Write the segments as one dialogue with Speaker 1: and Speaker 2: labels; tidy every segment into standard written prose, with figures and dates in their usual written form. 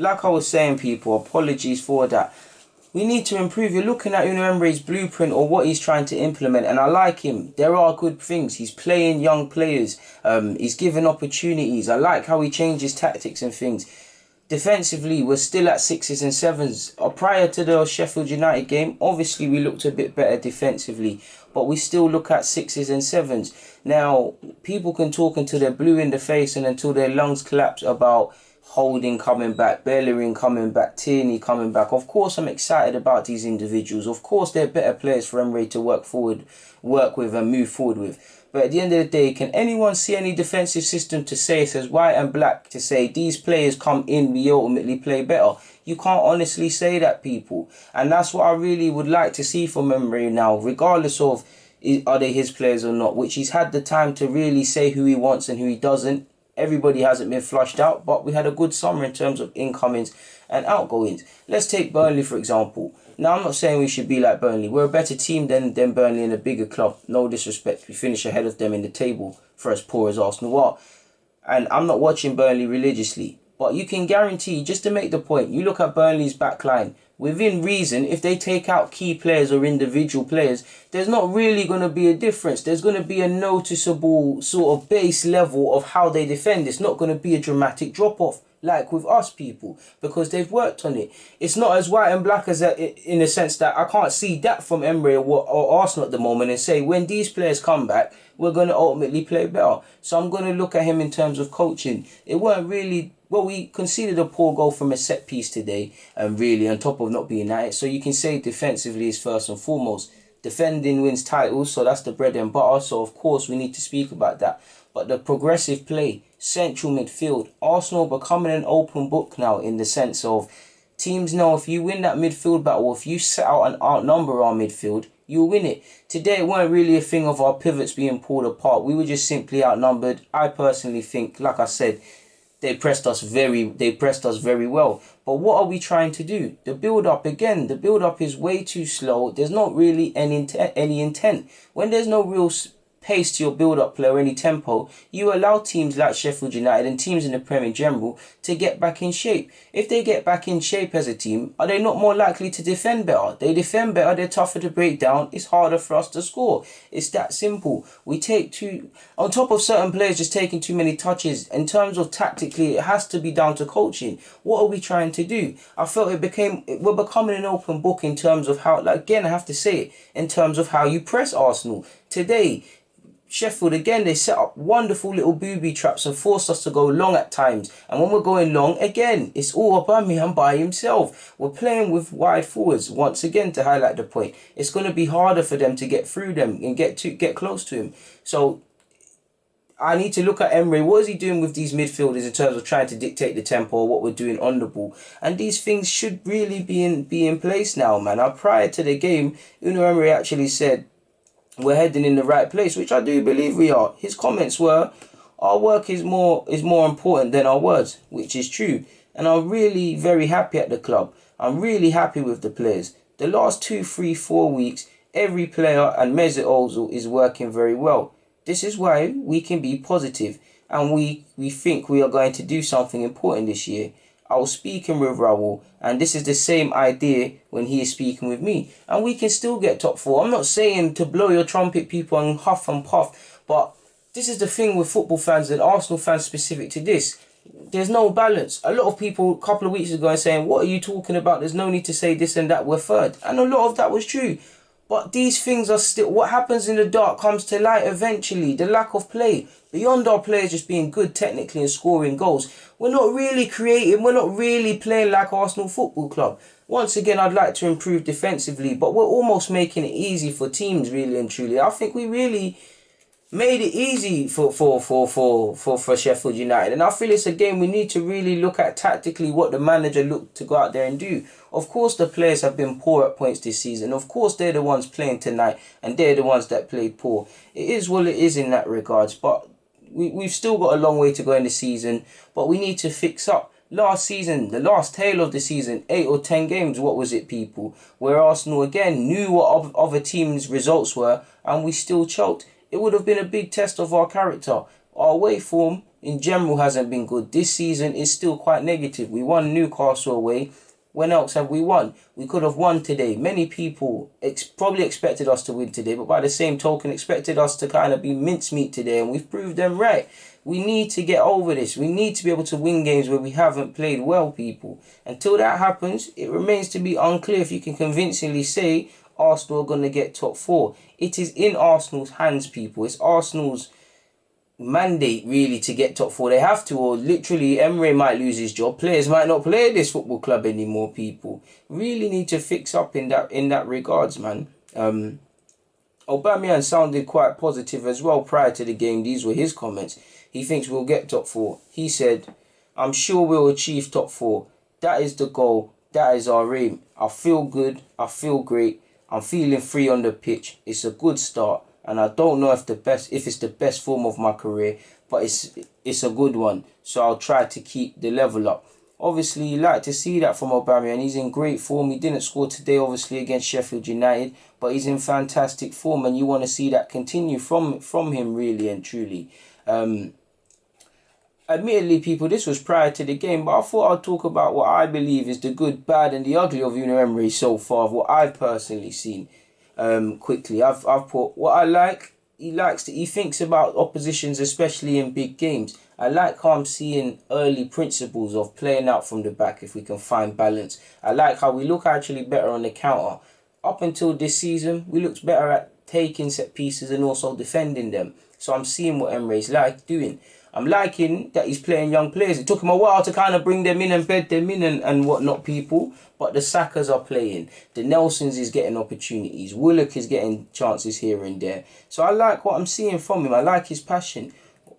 Speaker 1: like I was saying, people, apologies for that. We need to improve. You're looking at Emery's blueprint or what he's trying to implement, and I like him. There are good things. He's playing young players. He's given opportunities. I like how he changes tactics and things. Defensively, we're still at 6s and 7s. Prior to the Sheffield United game, obviously we looked a bit better defensively, but we still look at 6s and 7s. Now, people can talk until they're blue in the face and until their lungs collapse about Holding coming back, Bellerin coming back, Tierney coming back. Of course, I'm excited about these individuals. Of course, they're better players for Emery to work with and move forward with. But at the end of the day, can anyone see any defensive system to say, it says white and black, to say these players come in, we ultimately play better? You can't honestly say that, people. And that's what I really would like to see from Emery now, regardless of are they his players or not, which he's had the time to really say who he wants and who he doesn't. Everybody hasn't been flushed out, but we had a good summer in terms of incomings and outgoings. Let's take Burnley, for example. Now, I'm not saying we should be like Burnley. We're a better team than Burnley and a bigger club. No disrespect. We finish ahead of them in the table for as poor as Arsenal are. And I'm not watching Burnley religiously. But you can guarantee, just to make the point, you look at Burnley's back line. Within reason, if they take out key players or individual players, there's not really going to be a difference. There's going to be a noticeable sort of base level of how they defend. It's not going to be a dramatic drop-off like with us, people, because they've worked on it. It's not as white and black as that, in a sense that I can't see that from Emery or Arsenal at the moment and say when these players come back, we're going to ultimately play better. So I'm going to look at him in terms of coaching. It weren't really... Well, we conceded a poor goal from a set piece today, and really, on top of not being at it. So you can say defensively is first and foremost. Defending wins titles, so that's the bread and butter. So, of course, we need to speak about that. But the progressive play, central midfield, Arsenal becoming an open book now in the sense of teams know if you win that midfield battle, if you set out and outnumber our midfield, you'll win it. Today, it weren't really a thing of our pivots being pulled apart. We were just simply outnumbered. I personally think, like I said, they pressed us very well. But what are we trying to do? The build-up, again, the build-up is way too slow. There's not really any intent. When there's no real pace to your build-up play or any tempo, you allow teams like Sheffield United and teams in the Premier in general to get back in shape. If they get back in shape as a team, are they not more likely to defend better? They defend better, they're tougher to break down, it's harder for us to score. It's that simple. We take on top of certain players just taking too many touches, in terms of tactically, it has to be down to coaching. What are we trying to do? I felt we're becoming an open book in terms of how, like, again, I have to say it, in terms of how you press Arsenal. Today, Sheffield, again, they set up wonderful little booby traps and forced us to go long at times. And when we're going long, again, it's all Aubameyang by himself. We're playing with wide forwards, once again, to highlight the point. It's going to be harder for them to get through them and get close to him. So I need to look at Emery. What is he doing with these midfielders in terms of trying to dictate the tempo or what we're doing on the ball? And these things should really be in place now, man. Now, prior to the game, Emery actually said, we're heading in the right place, which I do believe we are. His comments were, our work is more important than our words, which is true. And I'm really very happy at the club. I'm really happy with the players. The last 2, 3, 4 weeks, every player and Mesut Ozil is working very well. This is why we can be positive and we think we are going to do something important this year. I was speaking with Raul, and this is the same idea when he is speaking with me. And we can still get top 4. I'm not saying to blow your trumpet, people, and huff and puff, but this is the thing with football fans and Arsenal fans specific to this. There's no balance. A lot of people a couple of weeks ago are saying, what are you talking about? There's no need to say this and that, we're third. And a lot of that was true. But these things are still... What happens in the dark comes to light eventually. The lack of play. Beyond our players just being good technically and scoring goals, we're not really creating. We're not really playing like Arsenal Football Club. Once again, I'd like to improve defensively, but we're almost making it easy for teams, really and truly. I think we really made it easy for Sheffield United. And I feel it's a game we need to really look at tactically what the manager looked to go out there and do. Of course, the players have been poor at points this season. Of course, they're the ones playing tonight and they're the ones that played poor. It is what it is in that regards. But we've still got a long way to go in the season. But we need to fix up. Last season, the last tail of the season, 8 or 10 games, what was it, people? Where Arsenal, again, knew what other teams' results were and we still choked. It would have been a big test of our character. Our away form in general hasn't been good. This season is still quite negative. We won Newcastle away. When else have we won? We could have won today. Many people probably expected us to win today, but by the same token expected us to kind of be mincemeat today, and we've proved them right. We need to get over this. We need to be able to win games where we haven't played well, people. Until that happens, it remains to be unclear if you can convincingly say Arsenal are going to get top 4. It is in Arsenal's hands, people. It's Arsenal's mandate really to get top 4. They have to, or literally Emery might lose his job. Players might not play at this football club anymore, people. Really need to fix up in that regards, man. Aubameyang sounded quite positive as well prior to the game. These were his comments. He thinks we'll get top 4. He said, I'm sure we'll achieve top 4. That is the goal. That is our aim. I feel good. I feel great. I'm feeling free on the pitch. It's a good start. And I don't know if it's the best form of my career, but it's a good one. So I'll try to keep the level up. Obviously, you like to see that from Aubameyang. He's in great form. He didn't score today, obviously, against Sheffield United, but he's in fantastic form, and you want to see that continue from him, really and truly. Admittedly, people, this was prior to the game, but I thought I'd talk about what I believe is the good, bad, and the ugly of Unai Emery so far, of what I've personally seen. Quickly, I've put what I like. He thinks about oppositions, especially in big games. I like how I'm seeing early principles of playing out from the back if we can find balance. I like how we look actually better on the counter. Up until this season, we looked better at taking set pieces and also defending them. So I'm seeing what Emery's doing. I'm liking that he's playing young players. It took him a while to kind of bring them in and bed them in and whatnot, people. But the Sakas are playing. The Nelsons is getting opportunities. Willock is getting chances here and there. So I like what I'm seeing from him. I like his passion.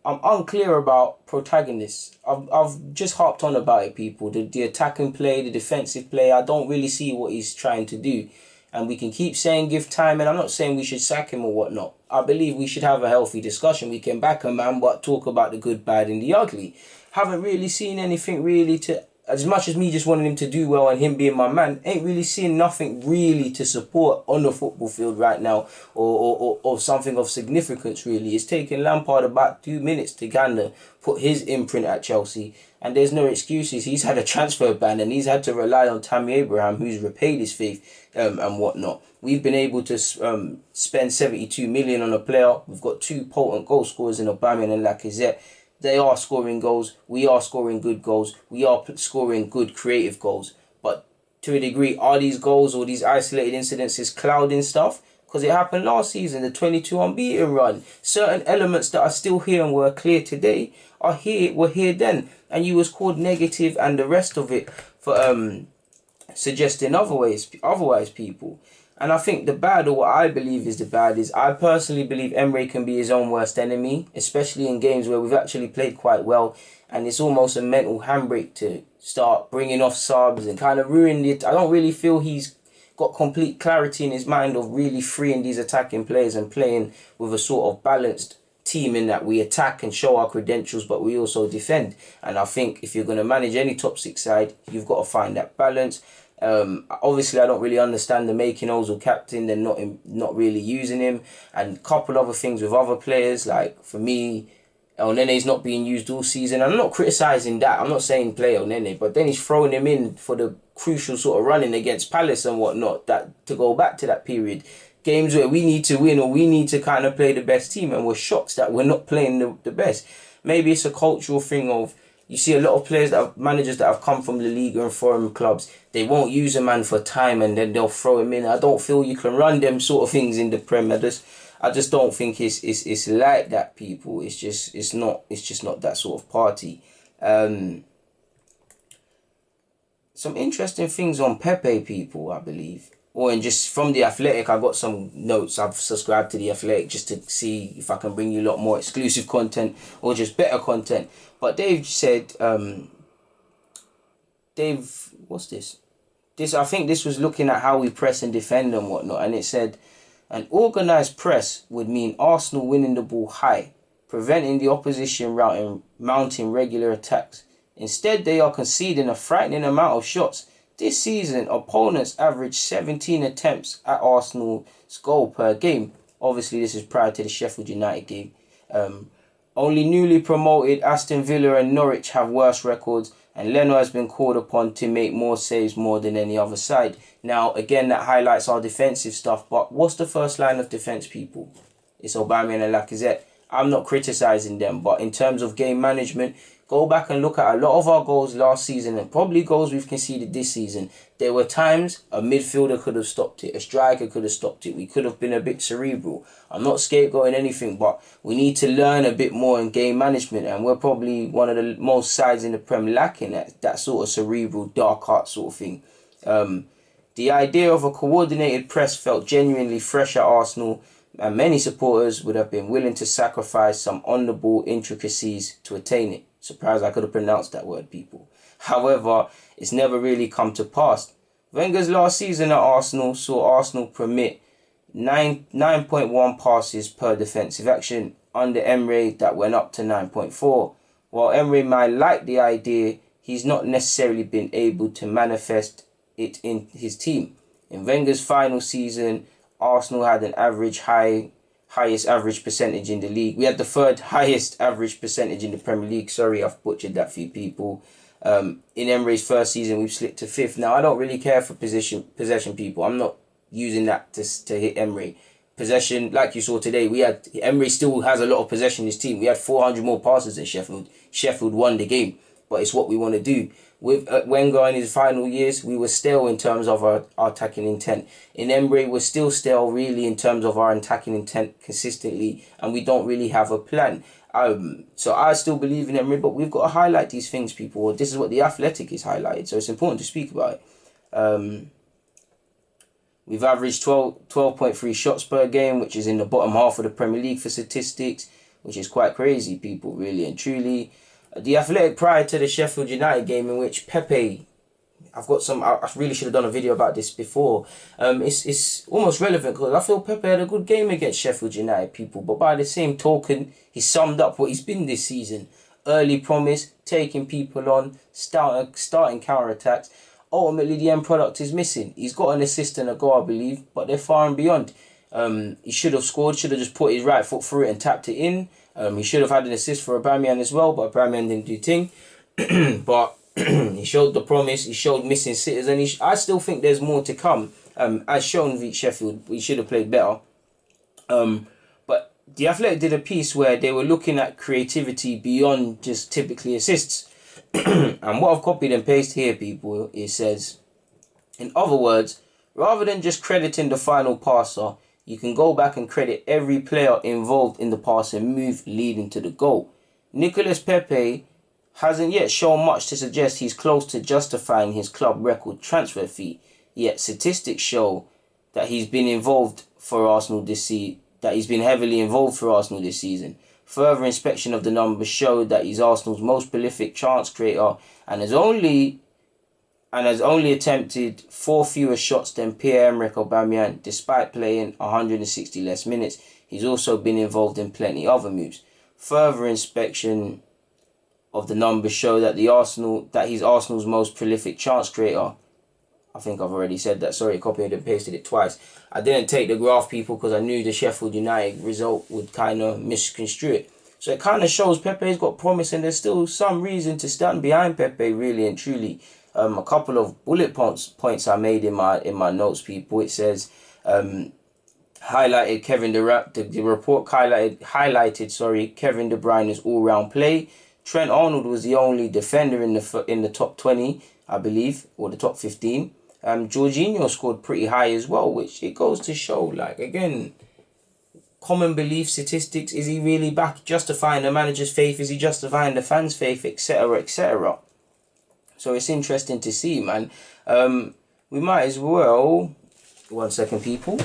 Speaker 1: I'm unclear about protagonists. I've just harped on about it, people. The attacking play, the defensive play. I don't really see what he's trying to do. And we can keep saying give time, and I'm not saying we should sack him or whatnot. I believe we should have a healthy discussion. We can back a man, but talk about the good, bad, and the ugly. Haven't really seen anything really to, as much as me just wanting him to do well and him being my man, ain't really seeing nothing really to support on the football field right now, or something of significance really. It's taken Lampard about 2 minutes to kind of put his imprint at Chelsea, and there's no excuses. He's had a transfer ban and he's had to rely on Tammy Abraham, who's repaid his faith and whatnot. We've been able to spend 72 million on a player. We've got 2 potent goal scorers in Aubameyang and Lacazette. They are scoring goals. We are scoring good goals. We are scoring good creative goals. But to a degree, are these goals or these isolated incidences clouding stuff? Because it happened last season, the 22 unbeaten run. Certain elements that are still here and were clear today were here then. And you was called negative and the rest of it for suggesting otherwise, people. And I think the bad, or what I believe is the bad, is I personally believe Emery can be his own worst enemy, especially in games where we've actually played quite well, and it's almost a mental handbrake to start bringing off subs and kind of ruin it. I don't really feel he's got complete clarity in his mind of really freeing these attacking players and playing with a sort of balanced team in that we attack and show our credentials, but we also defend. And I think if you're going to manage any top 6 side, you've got to find that balance. Obviously, I don't really understand the making Ozil captain and not really using him, and a couple other things with other players. Like for me, El Nene's not being used all season. I'm not criticising that. I'm not saying play El Nene, but then he's throwing him in for the crucial sort of running against Palace and whatnot. That to go back to that period, games where we need to win or we need to kind of play the best team, and we're shocked that we're not playing the best. Maybe it's a cultural thing of. You see a lot of managers that have come from La Liga and foreign clubs, they won't use a man for time and then they'll throw him in. I don't feel you can run them sort of things in the Prem. I just don't think it's like that, people. It's just not that sort of party. Some interesting things on Pepe, people, I believe. And just from The Athletic, I got some notes. I've subscribed to The Athletic just to see if I can bring you a lot more exclusive content or just better content. But they've said, what's this? I think this was looking at how we press and defend and whatnot. And it said, an organised press would mean Arsenal winning the ball high, preventing the opposition mounting regular attacks. Instead, they are conceding a frightening amount of shots. This season, opponents averaged 17 attempts at Arsenal's goal per game. Obviously, this is prior to the Sheffield United game. Only newly promoted Aston Villa and Norwich have worse records, and Leno has been called upon to make more saves more than any other side. Now, again, that highlights our defensive stuff, but what's the first line of defence, people? It's Aubameyang and Lacazette. I'm not criticising them, but in terms of game management, go back and look at a lot of our goals last season and probably goals we've conceded this season. There were times a midfielder could have stopped it, a striker could have stopped it. We could have been a bit cerebral. I'm not scapegoating anything, but we need to learn a bit more in game management, and we're probably one of the most sides in the Prem lacking that sort of cerebral, dark art sort of thing. The idea of a coordinated press felt genuinely fresh at Arsenal, and many supporters would have been willing to sacrifice some on-the-ball intricacies to attain it. Surprised I could have pronounced that word, people. However, it's never really come to pass. Wenger's last season at Arsenal saw Arsenal permit 9.1 passes per defensive action. Under Emery, that went up to 9.4. While Emery might like the idea, he's not necessarily been able to manifest it in his team. In Wenger's final season, Arsenal had an highest average percentage in the league. We had the third highest average percentage in the Premier League. Sorry, I've butchered that for you people. In Emery's first season, we've slipped to 5th. Now, I don't really care for possession people. I'm not using that to hit Emery. Possession, like you saw today, Emery still has a lot of possession in his team. We had 400 more passes than Sheffield. Sheffield won the game, but it's what we want to do. With Wenger in his final years, we were stale in terms of our attacking intent. In Emery, we're still stale really in terms of our attacking intent consistently, and we don't really have a plan. So I still believe in Emery, but we've got to highlight these things, people. This is what The Athletic is highlighted, so it's important to speak about it. We've averaged 12.3 shots per game, which is in the bottom half of the Premier League for statistics, which is quite crazy, people, really and truly. The Athletic, prior to the Sheffield United game in which Pepe, I really should have done a video about this before. It's almost relevant because I feel Pepe had a good game against Sheffield United, people. But by the same token, he summed up what he's been this season. Early promise, taking people on, starting counter-attacks. Ultimately, the end product is missing. He's got an assist and a goal, I believe, but they're far and beyond. He should have scored, should have just put his right foot through it and tapped it in. He should have had an assist for Aubameyang as well, but Aubameyang didn't do ting. But he showed the promise, he showed missing sitters, and I still think there's more to come. As shown with Sheffield, we should have played better. But The Athletic did a piece where they were looking at creativity beyond just typically assists. And what I've copied and pasted here, people, it says, in other words, rather than just crediting the final passer, you can go back and credit every player involved in the pass and move leading to the goal. Nicolas Pepe hasn't yet shown much to suggest he's close to justifying his club record transfer fee, yet statistics show that he's been involved for Arsenal this season. That he's been heavily involved for Arsenal this season. Further inspection of the numbers showed that he's Arsenal's most prolific chance creator and has only attempted 4 fewer shots than Pierre-Emerick Aubameyang, despite playing 160 less minutes. He's also been involved in plenty other moves. Further inspection of the numbers show that he's Arsenal's most prolific chance creator. I think I've already said that. Sorry, copied and pasted it twice. I didn't take the graph, people, because I knew the Sheffield United result would kind of misconstrue it. So it kind of shows Pepe's got promise, and there's still some reason to stand behind Pepe, really and truly. A couple of bullet points I made in my notes, people. It says, highlighted Kevin De Bruyne. The report highlighted Kevin De Bruyne's all-round play. Trent Arnold was the only defender in the top 20, I believe, or the top 15. Jorginho scored pretty high as well, which it goes to show, like, again, common belief statistics. Is he really back justifying the manager's faith? Is he justifying the fans' faith, etc., etc.? So it's interesting to see, man. We might as well... 1 second, people.